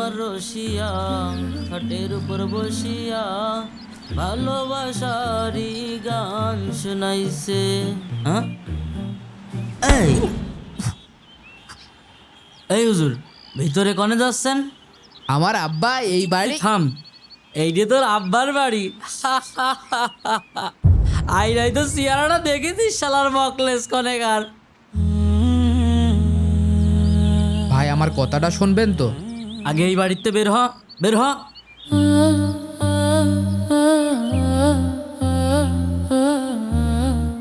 আমার রসিয়া খাটের উপর বসিয়া ভালোবাসারি গান শোনাইছে। হ্যাঁ এই এই হুজুর ভিতরে কনে যাচ্ছেন? আমার আব্বা এই বাড়ি। থাম, এইটা তোর আব্বার বাড়ি। আইরাই তো সিয়ারাটা দেখেছিস শালার মকলেস কনেকার। ভাই আমার কথাটা শুনবেন তো? আগে এই বাড়িতে বের হ, বের হ।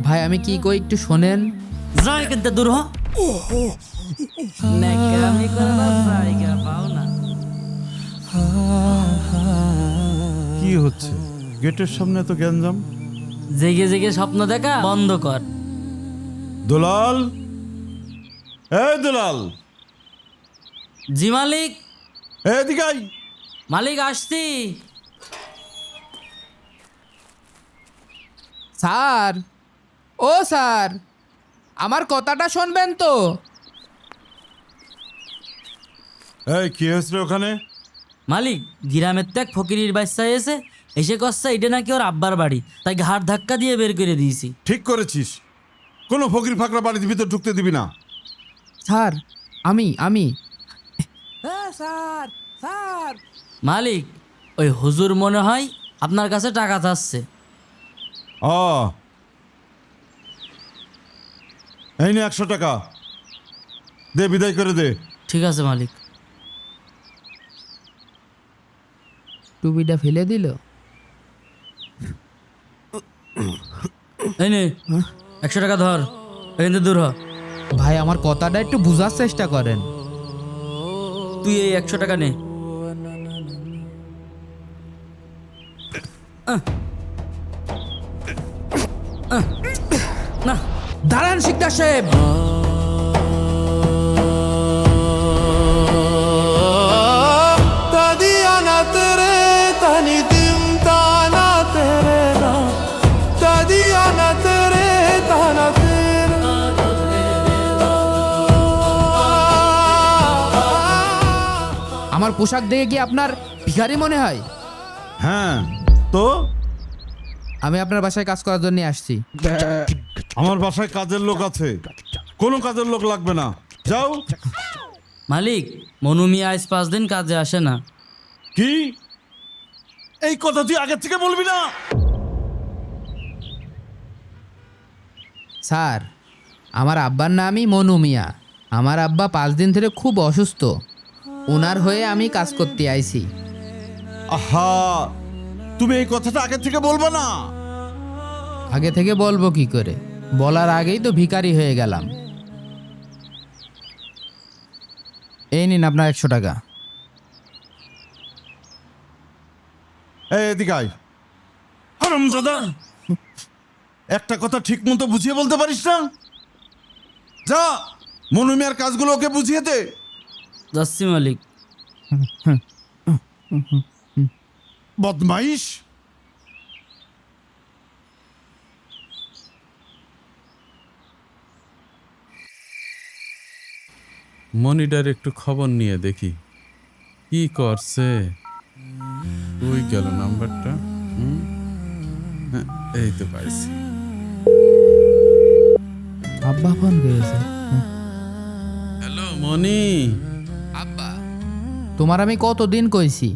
ভাই আমি কি কই একটু শোনেন। যাই কিন্তু দূর হ। নেকামি করে না জায়গা পাও না। কি হচ্ছে? গেটের সামনে তো গ্যাঞ্জাম। জেগে জেগে স্বপ্ন দেখা বন্ধ কর। দুলাল, এই দুলাল, জি মালিক। এদিকে আয়। মালিক আসছি। স্যার, ও স্যার, আমার কথাটা শুনবেন তো? এই কি হয়েছে ওখানে? মালিক গ্রামের ত্যাগ ফকিরির বাচ্চা এসে কচ্ছে এটা নাকি ওর আব্বার বাড়ি, তাই ঘাট ধাক্কা দিয়ে বের করে দিয়েছি। ঠিক করেছিস, কোনো ফকির ফাকরা বাড়ির ভিতর ঢুকতে দিবি না। স্যার আমি স্যার স্যার। মালিক ওই হুজুর মনে হয় আপনার কাছে টাকা চাচ্ছে। ও এই নে 100 টাকা দে, বিদায় করে দে। ঠিক আছে মালিক। টুপিটা ফেলে দিল। এই নে 100 টাকা ধর, এখান থেকে দূর হ। ভাই আমার কথাটা একটু বোঝার চেষ্টা করেন। তুই এই 100 টাকা নে। না দাঁড়ান শিকদার সাহেব। আমার পোশাক দেখে কি আপনার ভিখারি মনে হয়? হ্যাঁ তো আমি আপনার বাসায় কাজ করার জন্য আসছি। আমার বাসায় কাজের লোক আছে, কোনো কাজের লোক লাগবে না, যাও। মালিক মনু মিয়া আজ 5 দিন কাজে আসে না। কি এই কথা তুই আগে থেকে বলবি না? স্যার আমার আব্বার নামই মনু মিয়া। আমার আব্বা 5 দিন ধরে খুব অসুস্থ, ওনার হয়ে আমি কাজ করতে আইছি। আহা, তুমি এই কথাটা আগে থেকে বলবে না? আগে থেকে বলবো কি করে? বলার আগেই তো ভিখারি হয়ে গেলাম। এই নিন আপনার 100 টাকা। এই এদিকে আয়। হারামজাদা, একটা কথা ঠিক মতো বুঝিয়ে বলতে পারিস না? যা মনু মিয়ার কাজগুলো ওকে বুঝিয়ে দে। যাচ্ছি মালিক। বদমাইশ। মনিটার একটু খবর নিয়ে দেখি কি করছে। ওই গেল নাম্বারটা। হ্যাঁ, এই তো পাইছি। আব্বা ফোন করেছে। হ্যালো মনি। আব্বা, তোমার আমি কতদিন কইছি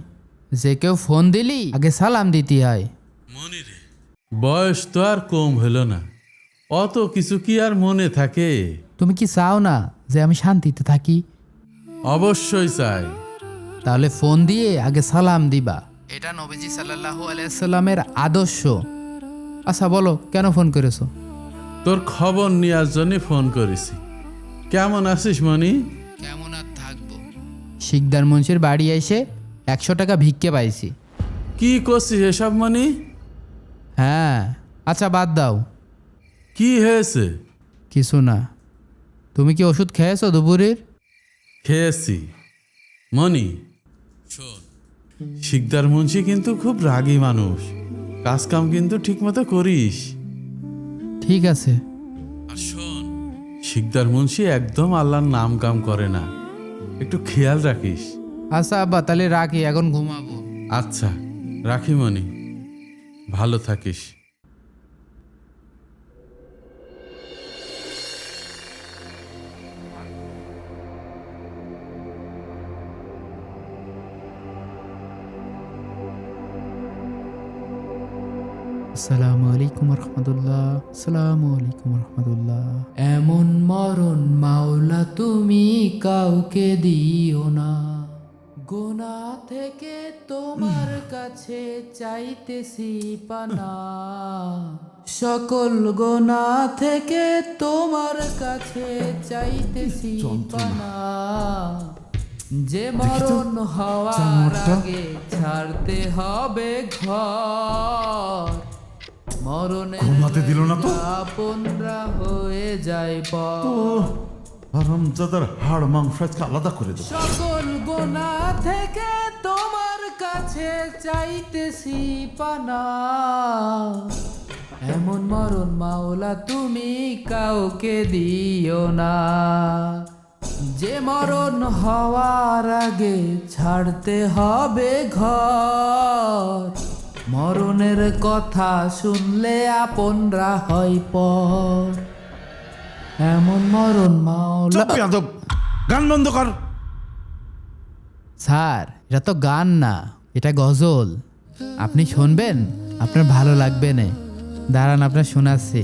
যে কেউ ফোন দিলি আগে সালাম দিতে হয়। মনি রে, বয়স তো আর কম হলো না, অত কিছু কি আর মনে থাকে? তুমি কি চাও না যে আমি শান্তিতে থাকি? অবশ্যই চাই। তাহলে ফোন দিয়ে আগে সালাম দিবা, এটা নবীজি সাল্লাল্লাহু আলাইহি সাল্লামের আদর্শ। আচ্ছা বলো কেন ফোন করেছো? তোর খবর নেওয়ার জন্য ফোন করেছি। কেমন আছিস মনি? কেমন আর থাকবো, শিকদার মুন্সির বাড়ি এসে 100 টাকা ভিক্ষে পাইছি। কি করছিস এসব মনি? হ্যাঁ আচ্ছা বাদ দাও, কি হয়েছে? কিছু না। তুমি কি ওষুধ খেয়েছো দুপুরের? খেয়েছি। মনি শোন, শিকদার মুন্সি কিন্তু খুব রাগী মানুষ, কাজ কাম কিন্তু ঠিক মতো করিস। ঠিক আছে। আর শোন, শিকদার মুন্সি একদম আল্লাহর নাম কাম করে না, একটু খেয়াল রাখিস। আচ্ছা আব্বা তাহলে রাখি, এখন ঘুমাবো। আচ্ছা রাখি মনি, ভালো থাকিস। আসসালামু আলাইকুম রহমতুল্লাহ, আসসালামু আলাইকুম রহমতুল্লাহ। এমন মরণ মাওলা তুমি কাউকে দিও না, গোনা থেকে তোমার কাছে চাইতেছি পানা, সকল গোনা থেকে তোমার কাছে চাইতেছি পানা, যে মরণ হওয়ার আগে ছাড়তে হবে ঘর, মরণের ঘুমাতে দিল না তো? আপনরা হয়ে যায় পর, হারামজাদার হাড় মাংস আজকে আলাদা করে দেবো। সকল গোনা থেকে তোমার কাছে চাইতেছি পানা, এমন মরণ মাওলা তুমি কাউকে দিও না, যে মরণ হওয়ার আগে ছাড়তে হবে ঘর, মরণের কথা শুনলে আপনরা হয় পর, এমন মরণ মাওলা। চুপ বেয়াদব, গান বন্ধ কর। স্যার এটা তো গান না, এটা গজল। আপনি শুনবেন, আপনার ভালো লাগবে না। দাঁড়ান আপনার শোনাচ্ছি।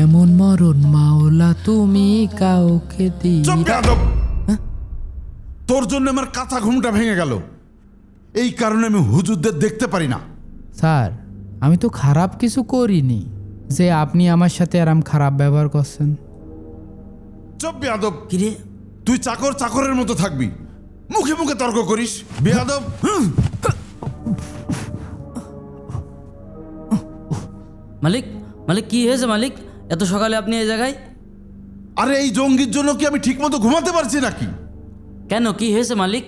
এমন মরণ মাওলা তুমি কাউকে চুপ দিও। বেয়াদব, তোর জন্য আমার কাঁথা ঘুমটা ভেঙে গেল। এই কারণে আমি হুজুরদের দেখতে পারি না। স্যার আমি তো খারাপ কিছু করিনি যে আপনি আমার সাথে আরাম খারাপ ব্যবহার করছেন। চুপ বেয়াদব, কিরে তুই চাকর চাকরের মতো থাকবি, মুখে মুখে তর্ক করিস বেয়াদব। মালিক, মালিক কি হয়েছে মালিক? এত সকালে আপনি এই জায়গায়? আরে এই জঙ্গির জন্য কি আমি ঠিক মতো ঘুমাতে পারছি নাকি? কেন, কি হয়েছে মালিক?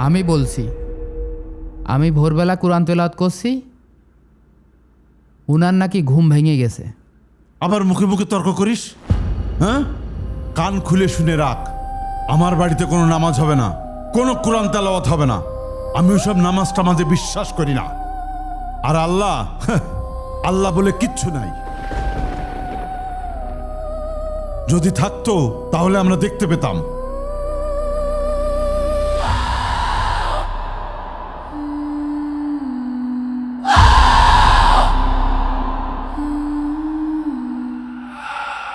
আমি বলছি, আমি ভোরবেলা কোরআন তেলাওয়াত করছি, উনার নাকি ঘুম ভেঙে গেছে। আবার মুখে মুখে তর্ক করিস? হ্যাঁ, কান খুলে শুনে রাখ, আমার বাড়িতে কোনো নামাজ হবে না, কোনো কোরআন তেলাওয়াত হবে না। আমি ওসব নামাজ টামাজে বিশ্বাস করি না। আর আল্লাহ, আল্লাহ বলে কিচ্ছু নাই। যদি থাকতো তাহলে আমরা দেখতে পেতাম।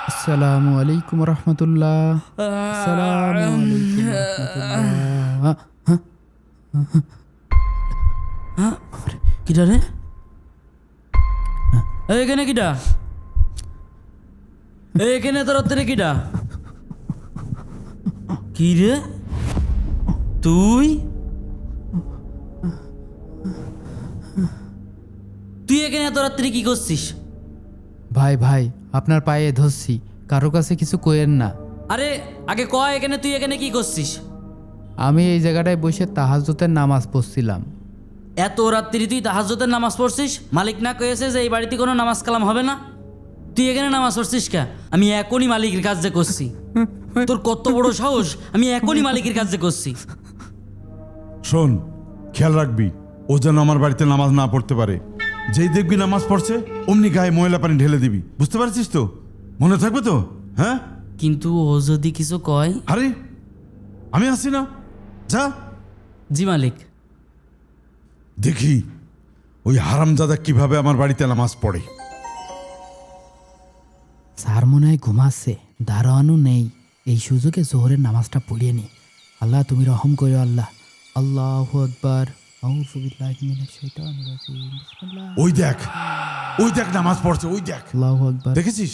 আসসালামু আলাইকুম রহমতুল্লাহ, আসসালামু আলাইকুম রহমতুল্লাহ। কিটা রে? এখানে কিটা? এখানে তোর হচ্ছে কিটা? কি রে তুই? তুই এখানে এত রাত্রি কি করছিস? ভাই ভাই আপনার পায়ে ধরছি, কারো কাছে কিছু কইেন না। আরে আগে কয় এখানে তুই এখানে কি করছিস? আমি এই জায়গাটায় বসে তাহাজ্জুদের নামাজ পড়ছিলাম। এত রাত্রি তুই তাহাজ্জুদের নামাজ পড়ছিস? মালিক না কয়েছে যে এই বাড়িতে কোনো নামাজ কালাম হবে না? তুই এখানে নামাজ পড়ছিস কে? আমি এখনই মালিকের কাজ যে করছি। তোর কত বড় সাহস, আমি এখনই মালিকের কাজ যে করছি। শোন, খেয়াল রাখবি ও যেন আমার বাড়িতে নামাজ না পড়তে পারে। যেই দেখবি নামাজ পড়ছে অমনি গায়ে ময়লা পানি ঢেলে দিবি, বুঝতে পারছিস তো? মনে থাকবে তো? হ্যাঁ, কিন্তু ও যদি কিছু কয়? আরে আমি আসছি না, যা। জি মালিক। দেখি ওই হারামজাদা কিভাবে আমার বাড়িতে নামাজ পড়ে। স্যার মনে হয় ঘুমাচ্ছে, দাঁড়ানো নেই, এই সুযোগে জোহরের নামাজটা পড়িয়ে নি। আল্লাহ তুমি রহম করো আল্লাহ। আল্লাহু আকবার, আউযু বিল্লাহি মিনাশ শাইতানির রাজিম, বিসমিল্লাহ। ওই দেখ, ওই দেখ নামাজ পড়ছে, ওই দেখ, আল্লাহু আকবার, দেখেছিস?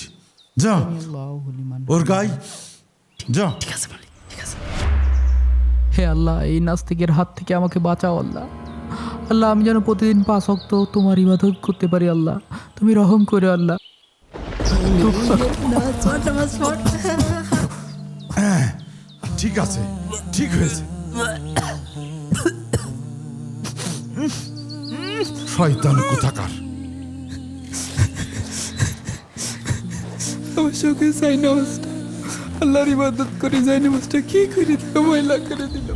যা আল্লাহু লিমান। ওর গাই, যা। ঠিক আছে মালিক, ঠিক আছে। হে আল্লাহ, এই নাস্তিকের হাত থেকে আমাকে বাঁচাও আল্লাহ। আল্লাহ আমি যেন প্রতিদিন 5 ওয়াক্ত তোমার ইবাদত করতে পারি আল্লাহ, তুমি রহম করো আল্লাহ। ঠিক আছে, ঠিক হয়েছে। শয়তান কোথাকার। আমার চোখে যাই নামাজটা, আল্লাহর ইবাদত করে যাই নামাজটা কি করে দিল, ময়লা করে দিল।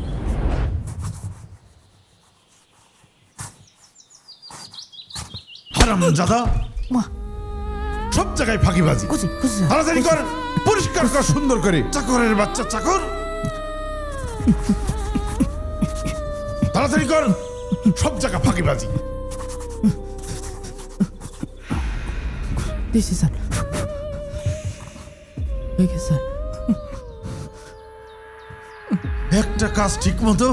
হারামজাদা, মা সব জায়গায় ফাঁকিবাজি। খুশি খুশি তাড়াতাড়ি কর, পরিষ্কার কর সুন্দর করে। চাকরের বাচ্চা চাকর, তাড়াতাড়ি কর, সব জায়গা ফাঁকিবাজি। দিছি স্যার, হয়ে গেছে স্যার। একটা কাজ ঠিক মতো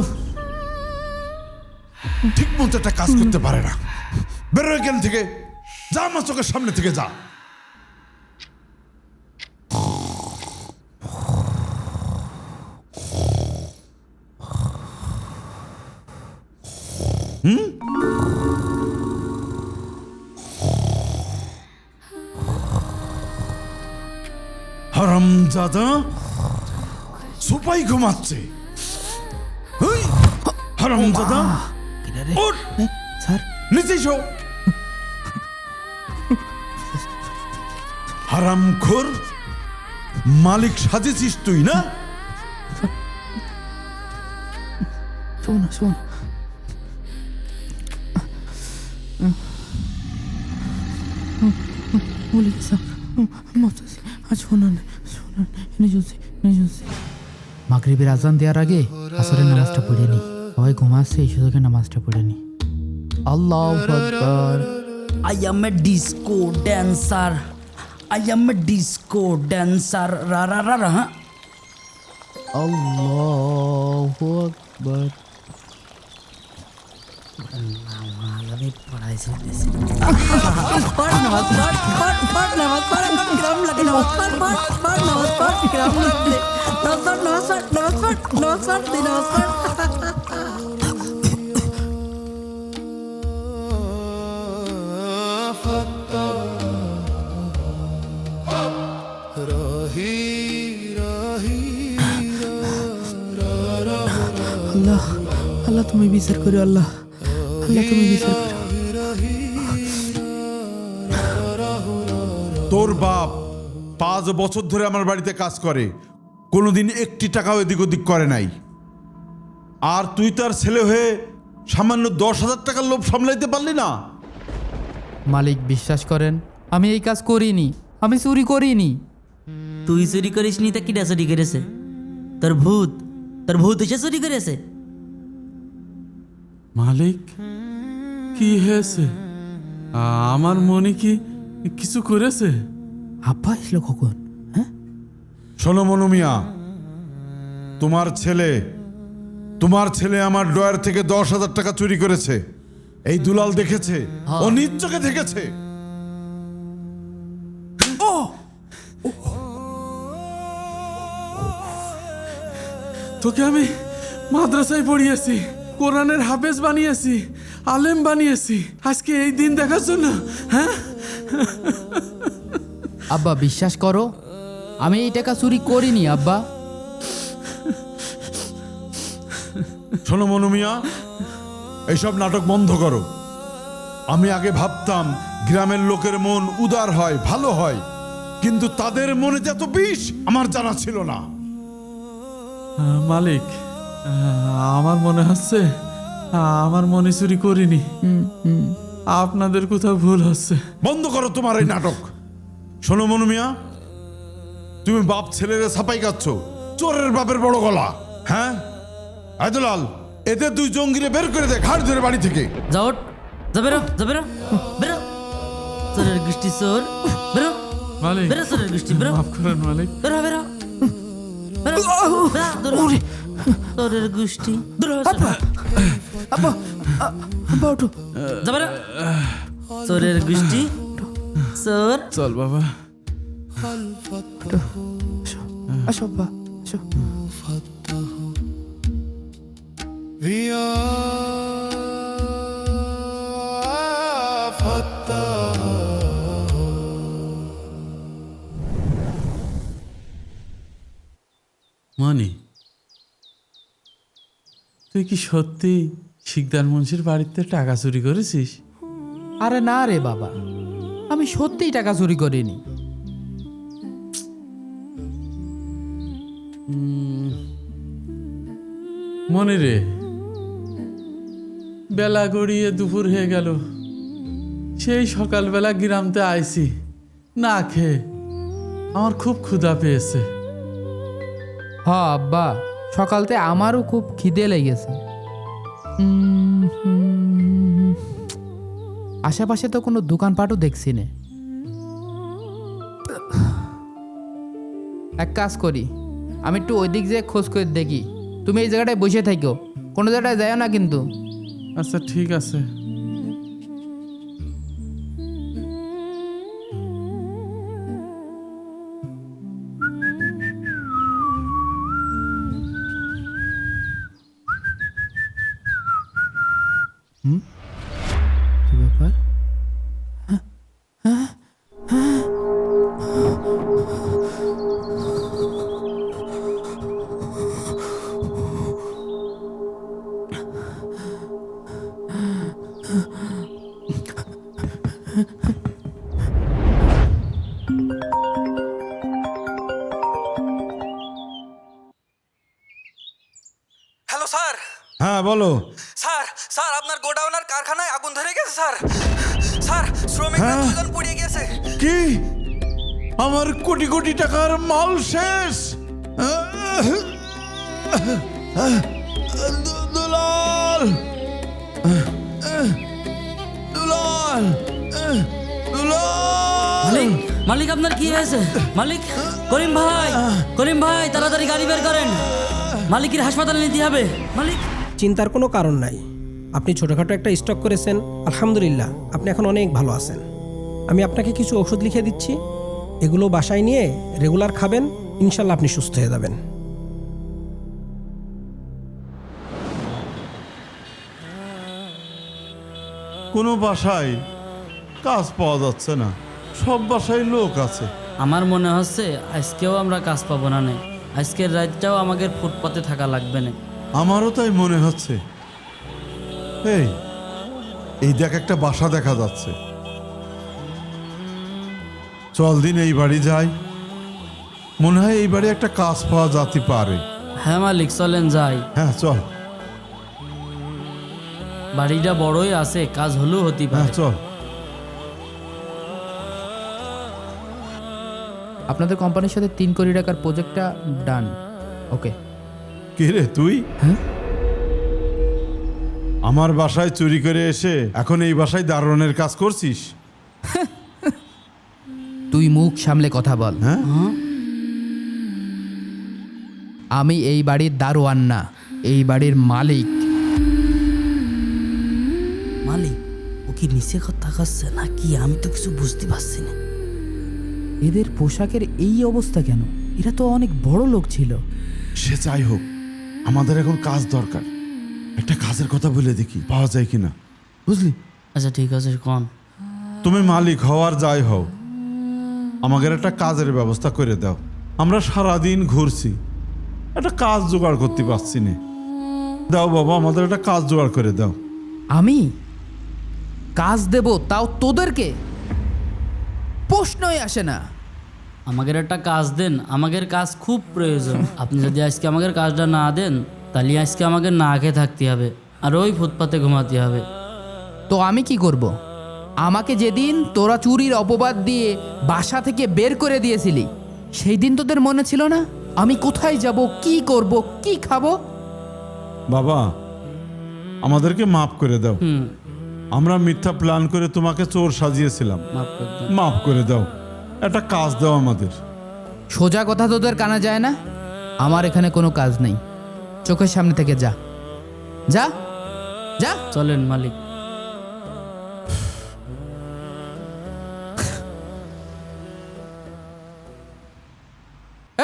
একটা কাজ করতে পারে না। বেরো এখান থেকে, যা আমার চোখের সামনে থেকে যা। হারামজাদা সোপাই ঘুমাচ্ছে। হেই, হারামজাদা ওঠ, স্যার নিচে এসো। হারামখোর, মালিক সাজেছিস তুই না? শোন না শোন, বলে গেছে আজ শোনান শোনান, এনে চলছে এনে চলছে। মাগরিবের আজান দেওয়ার আগে আসরের নামাজটা পড়ে নি, সবাই ঘুমাচ্ছে, এই সুযোগে নামাজটা পড়ে নি। আল্লাহু আকবার। I am a disco dancer. I am a disco dancer. Ra ra ra ra. Huh? আল্লাহু আকবার। আল্লাহ আল্লাহ তুমি বিচার করো, আল্লাহ আল্লাহ তুমি বিচার করো। তোর বাপ 5 বছর ধরে আমার বাড়িতে কাজ করে, কোনোদিন একটি টাকাও এদিক ওদিক করে নাই। আর তুই তার ছেলে হয়ে সামান্য 10,000 টাকার লোভ সামলাইতে পারলি না? মালিক বিশ্বাস করেন, আমি এই কাজ করিনি, আমি চুরি করিনি। তুই চুরি করিস নি তা কিটা চুরি করেছে? তোর ভূত এসে চুরি করেছে। মালিক কি হয়েছে? আমার মনে কি কিছু করেছে? আব্বা এসলো কখন? হ্যাঁ শোনো মনু মিয়া, তোমার ছেলে আমার ডয়ার থেকে 10,000 টাকা চুরি করেছে। এই দুলাল দেখেছে, ও নিজ চোখে দেখেছে। তোকে আমি মাদ্রাসায় পড়িয়েছি, কোরআনের হাফেজ বানিয়েছি, আলেম বানিয়েছি, আজকে এই দিন দেখার জন্য? হ্যাঁ আব্বা বিশ্বাস করো, আমি এই টাকা চুরি করিনি আব্বা। শোনো মনু মিয়া, এইসব নাটক বন্ধ করো। আমি আগে ভাবতাম গ্রামের লোকের মন উদার হয়, ভালো হয়, কিন্তু তাদের মনে যে এত বিষ আমার জানা ছিল না। মালিক, আমার মনে হচ্ছে আমার মনে চুরি করিনি, আপনাদের কোথাও ভুল হচ্ছে। বন্ধ করো তোমার এই নাটক। শোনো মনু মিয়া, তুমি বাপ ছেলেরে ছাপাই কাচ্ছ, চোরের বাপের বড় গলা। হ্যাঁ আয়দুলাল, এতে তুই জঙ্গিরে বের করে দে ঘাড় ধরে বাড়ি থেকে। যাও, যা বেরো, যা বেরো, বেরো। চোরের গোষ্ঠী চোর, বেরো, মালিক বেরো চোরের গোষ্ঠী, বেরো, মাফ করেন মালিক। বেরো, বেরো, বেরো, বেরো, দূর হ। চোরের গোষ্ঠী, দূর হ, চোর। আব্বা আব্বা ওঠো। যা বেরো। চোরের গোষ্ঠী, চোর। চল বাবা। আসো আব্বা আসো। মনি, তুই কি সত্যি শিকদার মুন্সির বাড়িতে টাকা চুরি করেছিস? আরে না রে বাবা, আমি সত্যিই টাকা চুরি করিনি। মনি রে, বেলা গড়িয়ে দুপুর হয়ে গেল, সেই সকালবেলা গ্রামতে আইছি না খেয়ে। আমার খুব ক্ষুধা পেয়েছে। হ আব্বা, সকালতে আমারও খুব খিদে লেগেছে। আশেপাশে তো কোনো দোকানপাটও দেখছি না। এক কাজ করি, আমি একটু ওই দিক যেয়ে খোঁজ করে দেখি। তুমি এই জায়গাটায় বসে থাকো, কোনো জায়গায় যাও না কিন্তু। আচ্ছা ঠিক আছে। কি ব্যাপার? Hello sir. হ্যাঁ বলো। স্যার স্যার আপনার গোডাউন আর কারখানায় আগুন ধরে গেছে স্যার। স্যার শ্রমিকরা হ্যাঁ? দুজন পুড়িয়ে গেছে। কি আমার কোটি কোটি টাকার মাল শেষ? দুলাল, দুলাল, দুলাল। মালিক, মালিক আপনার কি হয়েছে? মালিক, করিম ভাই, করিম ভাই তাড়াতাড়ি গাড়ি বের করেন, মালিকের হাসপাতালে নিতে হবে। মালিক, চিন্তার কোনো কারণ নাই। আপনি ছোটোখাটো একটা স্টক করেছেন, আলহামদুলিল্লাহ আপনি এখন অনেক ভালো আছেন। আমি আপনাকে কিছু ওষুধ লিখে দিচ্ছি, এগুলো বাসায় নিয়ে রেগুলার খাবেন, ইনশাল্লাহ আপনি সুস্থ হয়ে যাবেন। কোনো বাসায় কাজ পাওয়া যাচ্ছে না, সব বাসায় লোক আছে। আমার মনে হচ্ছে আজকেও আমরা কাজ পাবো না নে। আজকের রাতটাও আমাদের ফুটপাতে থাকা লাগবে না। আমারও তাই মনে হচ্ছে। এই এই দেখ, একটা বাসা দেখা যাচ্ছে। চল দিন এই বাড়ি যাই, মনে হয় এই বাড়ি একটা কাজ পাওয়া যেতে পারে। হ্যাঁ মালিক, চলেন যাই। হ্যাঁ চল। বাড়িটা বড়ই আছে, কাজ হলেও হতে হ্যাঁ পারে। চল। আপনাদের কোম্পানির সাথে 3 কোটি টাকার প্রজেক্টটা ডান। ওকে। কে রে তুই? হ্যাঁ? আমার বাসায় চুরি করে এসে এখন এই বাসায় দারোয়ানের কাজ করছিস? তুই মুখ সামলে কথা বল। হ্যাঁ, আমি এই বাড়ির দারোয়ান না, এই বাড়ির মালিক। মালিক, ও কি নিচে কথা খাচ্ছে নাকি? আমি তো কিছু বুঝতে পারছি না। এদের পোশাকের এই অবস্থা কেন? এরা তো অনেক বড় লোক ছিল। সে যাই হোক, আমাদের এখন কাজ দরকার। একটা কাজের কথা বলে দেখি পাওয়া যায় কিনা, বুঝলি? আচ্ছা ঠিক আছে, কোন? তুমি মালিক হও আর যাই হও, আমাদের একটা কাজের ব্যবস্থা করে দাও। আমরা সারাদিন ঘুরছি, একটা কাজ জোগাড় করতে পারছি না। দাও বাবা, আমাদের একটা কাজ জোগাড় করে দাও। আমি কাজ দেব, তাও তোদেরকে? প্রশ্নই আসে না। আমাদের একটা কাজ দেন, আমাদের কাজ খুব প্রয়োজন। আপনি যদি আজকে আমাদের কাজটা না দেন, তাহলে আজকে আমাকে না খেয়ে থাকতে হবে আর ওই ফুটপাতে ঘুমাতে হবে। তো আমি কি করব? আমাকে যেদিন তোরা চুরির অপবাদ দিয়ে বাসা থেকে বের করে দিয়েছিলি, সেই দিন তোদের মনে ছিল না আমি কোথায় যাব, কি করব, কি খাবো? বাবা, আমাদেরকে মাফ করে দাও। হুম, আমরা মিথ্যা প্ল্যান করে তোমাকে চোর সাজিয়েছিলাম, মাফ করে দেন। মাফ করে দাও। একটা কাজ দাও আমাদের। সোজা কথা তোদের কানা যায় না? আমার এখানে কোনো কাজ নেই, চোখের সামনে থেকে যা যা যা। চলেন মালিক।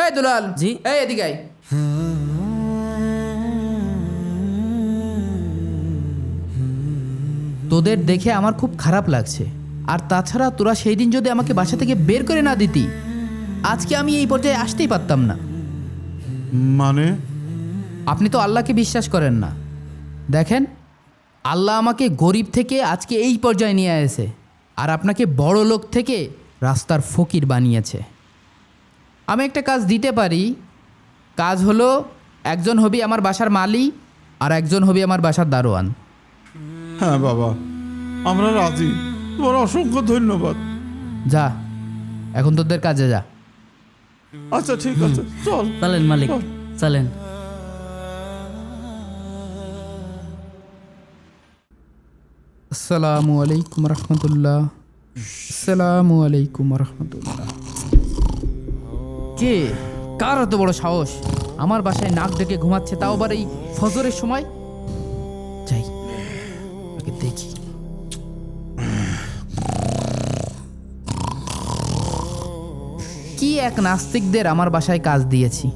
এই দুলাল, জি? এই এদিকে আয়। তোদের দেখে আমার খুব খারাপ লাগছে। আর তাছাড়া তোরা সেই দিন যদি আমাকে বাসা থেকে বের করে না দিতি, আজকে আমি এই পর্যায়ে আসতেই পারতাম না। মানে? আপনি তো আল্লাহকে বিশ্বাস করেন না। দেখেন, আল্লাহ আমাকে গরিব থেকে আজকে এই পর্যায়ে নিয়ে এসেছে, আর আপনাকে বড় লোক থেকে রাস্তার ফকির বানিয়েছে। আমি একটা কাজ দিতে পারি, কাজ হলো একজন হবি আমার বাসার মালি আর একজন হবি আমার বাসার দারোয়ান। হ্যাঁ বাবা, আমরা রাজি। তোমার অসংখ্য ধন্যবাদ। যা, এখন তোদের কাজে যা। আচ্ছা ঠিক আছে, চল। চলেন মালিক, চলেন। আসসালামু আলাইকুম রহমতুল্লাহ। আসসালামু আলাইকুম রহমতুল্লাহ। কে, কার এত বড় সাহস আমার বাসায় নাক ডেকে ঘুমাচ্ছে, তাও আবার এই ফজরের সময়? যাই আগে দেখি। কি এক নাস্তিকদের আমার বাসায় কাজ দিয়েছি,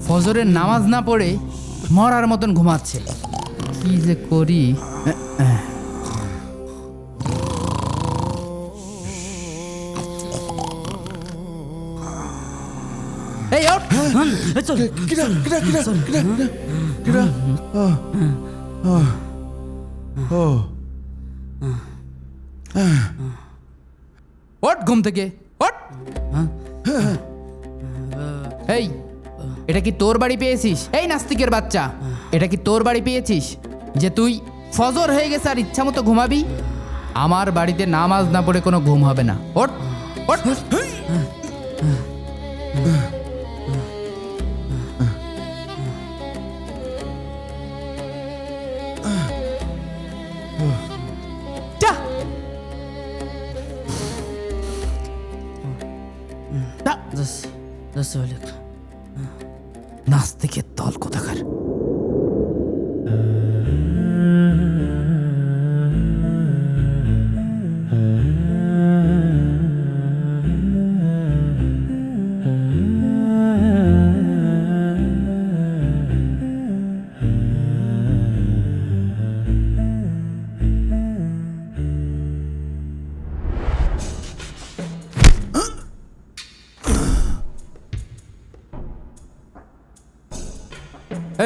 ফজরের নামাজ না পড়ে মরার মতন ঘুমাচ্ছে। কি যে করি। এই ওঠ। এই চল। ওঠ ঘুম থেকে, ওঠ। এই, এটা কি তোর বাড়ি পেয়েছিস? এই নাস্তিকের বাচ্চা, এটা কি তোর বাড়ি পেয়েছিস যে তুই ফজর হয়ে গেছে আর ইচ্ছা মতো ঘুমাবি? আমার বাড়িতে নামাজ না পড়ে কোনো ঘুম হবে না। ওঠ, ওঠ। যা। যা। যাচ্ছে মালিক। নাস্তিকের দল কোথাকার।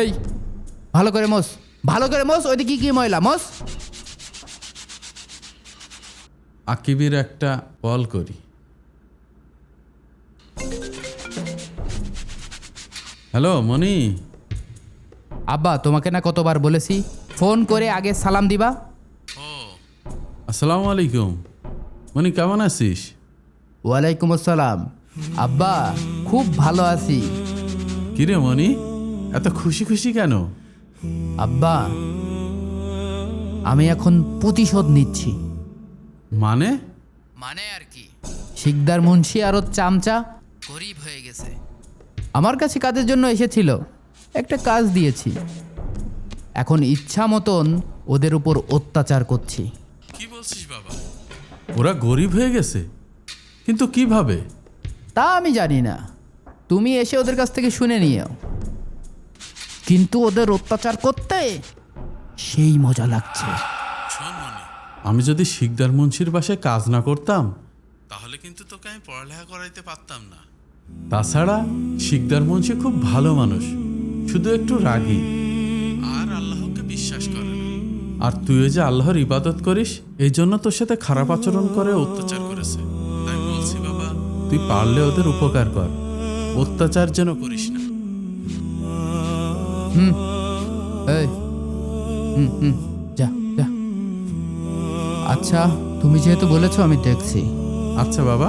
এই, ভালো করে মোস, ভালো করে মোস। ওইদিকে কি ময়লা, মোস। আকিবের একটা কল করি। হ্যালো মনি। আব্বা, তোমাকে না কতবার বলেছি ফোন করে আগে সালাম দিবা। আসসালামু আলাইকুম। মনি কেমন আছিস? ওয়ালাইকুম আসসালাম। আব্বা, খুব ভালো আছি। কিরে মনি, এত খুশি খুশি কেন? আব্বা, আমি এখন প্রতিশোধ নিচ্ছি। মানে? মানে আর কি, শিকদার মুন্সি আর ওর চামচা গরিব হয়ে গেছে, আমার কাছে কাজের জন্য এসেছিল, একটা কাজ দিয়েছি, এখন ইচ্ছা মতন ওদের উপর অত্যাচার করছি। কি বলছিস বাবা? ওরা গরিব হয়ে গেছে? কিন্তু কিভাবে? তা আমি জানি না, তুমি এসে ওদের কাছ থেকে শুনে নিও। কিন্তু ওদের অত্যাচার করতে সেই মজা লাগছে। শোন মনি, আমি যদি শিকদার মুন্সির বাসায় কাজ না করতাম তাহলে কিন্তু তোকে আমি পড়ালেখা করাইতে পারতাম না। তাছাড়া শিকদার মুন্সি খুব ভালো মানুষ, শুধু একটু রাগী আর আল্লাহকে বিশ্বাস করে না। আর তুইও যে আল্লাহর ইবাদত করিস, এই জন্য তোর সাথে খারাপ আচরণ করে অত্যাচার করেছে। তাই বলছি বাবা, তুই পারলে ওদের উপকার কর, অত্যাচার যেন করিস না। এই, যা যা। আচ্ছা, তুমি যেহেতু বলেছো আমি দেখছি। আচ্ছা বাবা,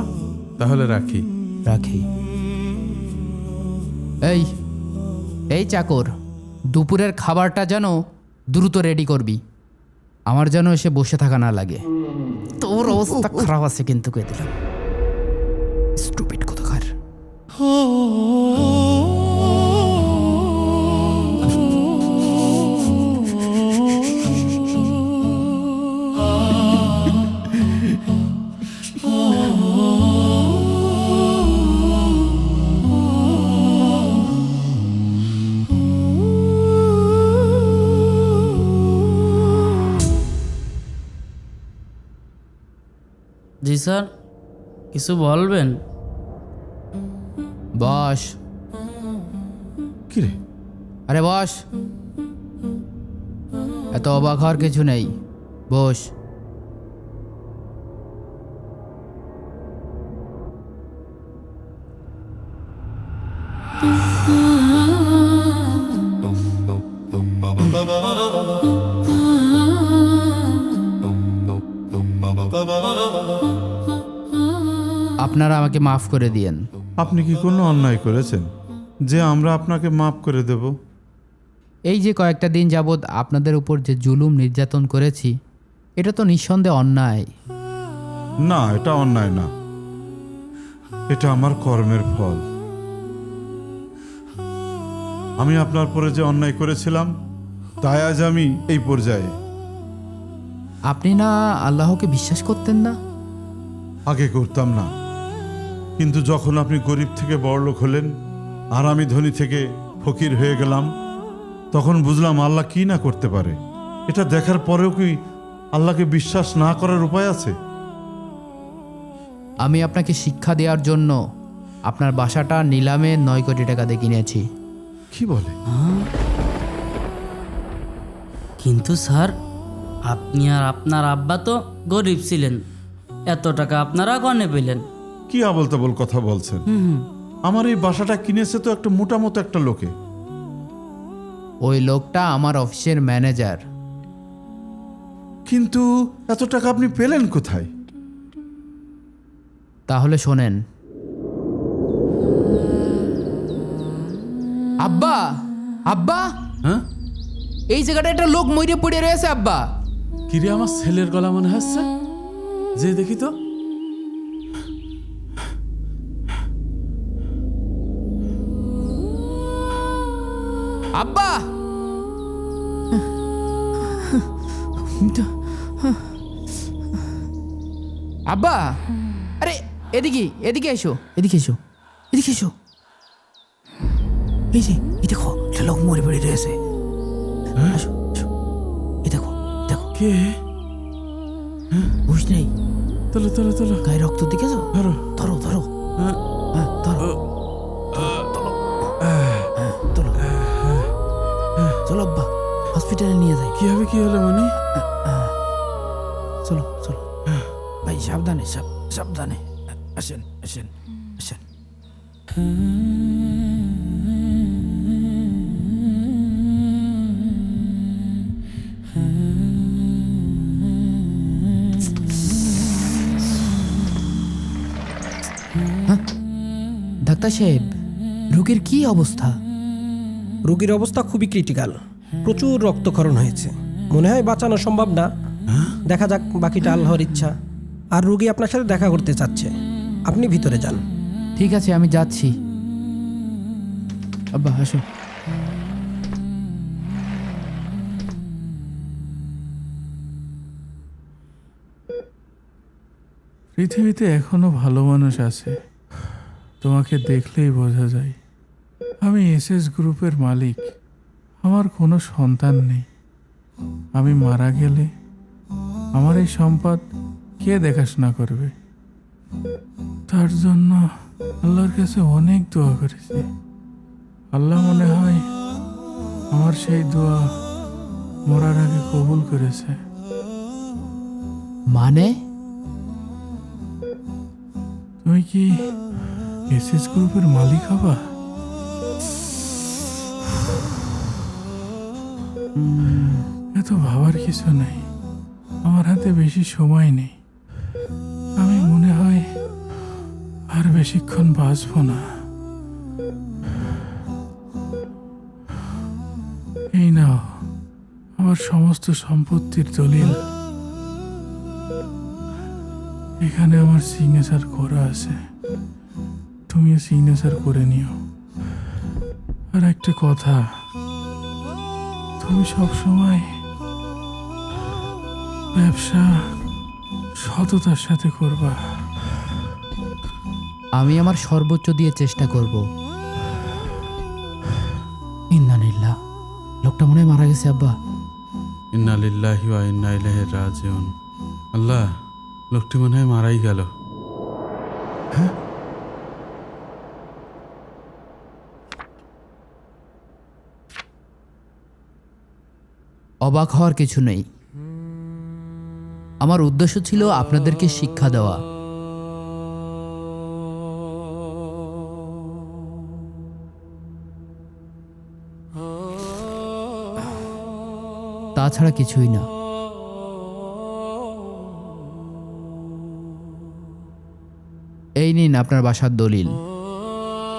তাহলে রাখি। রাখি। এই এই চাকর, দুপুরের খাবারটা যেন দ্রুত রেডি করবি, আমার যেন এসে বসে থাকা না লাগে। তোর অবস্থা খারাপ আছে কিন্তু, কে দিলাম। স্টুপিড কোথাকার। জি স্যার, কিছু বলবেন? বস। কিরে, আরে বস। এত অবাক হওয়ার কিছু নেই, বস। আপনারা আমাকে মাফ করে দিয়েন। আপনি কি কোনো অন্যায় করেছেন যে আমরা আপনাকে মাফ করে দেব? এই যে কয়েকটা দিন যাবৎ আপনাদের উপর যে জুলুম নির্যাতন করেছি, এটা তো নিঃসন্দেহে অন্যায়। না, এটা অন্যায় না, এটা আমার কর্মের ফল। আমি আপনার পরে যে অন্যায় করেছিলাম তাই আজ আমি এই পর্যায়ে। আপনি না আল্লাহকে বিশ্বাস করতেন না? আগে করতাম না, কিন্তু যখন আপনি গরিব থেকে বড়লোক হলেন আর আমি ধনী থেকে ফকির হয়ে গেলাম, তখন বুঝলাম আল্লাহ কি না করতে পারে। এটা দেখার পরেও কি আল্লাহকে বিশ্বাস না করার উপায় আছে? আমি আপনাকে শিক্ষা দেওয়ার জন্য আপনার বাসাটা নিলামে 9 কোটি টাকা দিয়ে কিনেছি। কি বলে? কিন্তু স্যার, আপনি আর আপনার আব্বা তো গরিব ছিলেন, এত টাকা আপনারা কনে পেলেন? কি আবল তাবল কথা বলছেন? আমার এই বাসাটা কিনেছে তো একটা মোটামতো একটা লোকে। ওই লোকটা আমার অফিসের ম্যানেজার। কিন্তু এত টাকা আপনি পেলেন কোথায়? তাহলে শোনেন। আব্বা, আব্বা, হ্যাঁ, এই জায়গাটা একটা লোক মইরে পড়ে রয়েছে আব্বা। কিরে আমার ছেলের গলা মনে হচ্ছে, যে দেখি তো। আব্বা, আব্বা, আরে এদিকে এদিকে এসো, এদিকে এসো, এদিকে এসো। এই যে এই দেখো, একটা লোক মরে পড়ে রয়েছে। আসো, আসো। এই দেখো, দেখো। কে? বুঝ নেই, তোলো তোলো তোলো, গায়ে রক্ত দেখেছো? ধরো। ধরো ধরো, হ্যাঁ ধরো, চলো চলো আব্বা, হসপিটালে নিয়ে যাই। কি হবে, কি হলো মানে? চলো চলো ভাই, সাবধানে, সাবধানে। আসেন আসেন আসেন। ডাক্তার সাহেব, রোগীর কি অবস্থা? রোগীর অবস্থা খুবই ক্রিটিক্যাল, প্রচুর রক্তক্ষরণ হয়েছে। মনে হয় বাঁচানো সম্ভব না। দেখা যাক, বাকিটা আল্লাহর ইচ্ছা। আর রোগী আপনার সাথে দেখা করতে চাচ্ছে, আপনি ভিতরে যান। ঠিক আছে, আমি যাচ্ছি। আব্বা আসো। পৃথিবীতে এখনো ভালো মানুষ আছে, তোমাকে দেখলেই বোঝা যায়। আমি এসএস গ্রুপের মালিক, আমার কোনো সন্তান নেই। আমি মারা গেলে আমার এই সম্পদ কে দেখাশোনা করবে? তার জন্য আল্লাহর কাছে অনেক দোয়া করেছি। আল্লাহ মনে হয় আমার সেই দোয়া মরার আগে কবুল করেছে। মানে? তুমি কি এসএস গ্রুপের মালিক হবা? এত ভাবার কিছু নাই, আমার হাতে বেশি সময় নেই। আমি মনে হয় আর বেশিক্ষণ বাঁচব না। এই নাও আমার সমস্ত সম্পত্তির দলিল। এখানে আমার সিগনেচার করা আছে, তুমিও সিগনেচার করে নিও। আর একটা কথা, তুমি সব সময় ব্যবসা সততার সাথে করবা। আমি আমার সর্বোচ্চ দিয়ে চেষ্টা করব। ইন্নালিল্লাহ, লোকটা মনে হয় মারা গেছে আব্বা। ইন্না লিল্লাহি ওয়া ইন্না ইলাইহি রাজিউন। আল্লাহ, লোকটি মনে হয় মারাই গেল। অবাক হওয়ার কিছু নেই। আমার উদ্দেশ্য ছিল আপনাদেরকে শিক্ষা দেওয়া। তাছাড়া কিছুই না। এই নিন আপনার বাসার দলিল।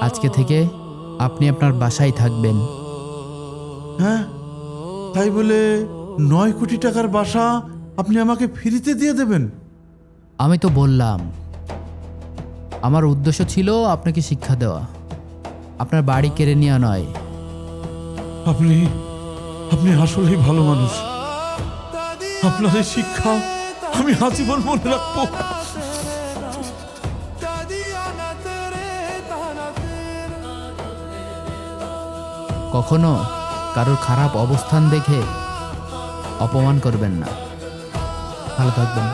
আজকে থেকে আপনি আপনার বাসায় থাকবেন। হ্যাঁ, তাই বলে 9 কোটি টাকার বাসা আপনি আমাকে ফ্রিতে দিয়ে দেবেন? আমি তো বললাম, আমার উদ্দেশ্য ছিল আপনাকে শিক্ষা দেওয়া, আপনার বাড়ি কেড়ে নেওয়া নয়। আপনি আপনি আসলেই ভালো মানুষ। আপনার এই শিক্ষা আমি আজীবন মনে রাখবো। কখনো কারোর খারাপ অবস্থান দেখে অপমান করবেন না। ভালো থাকবেন।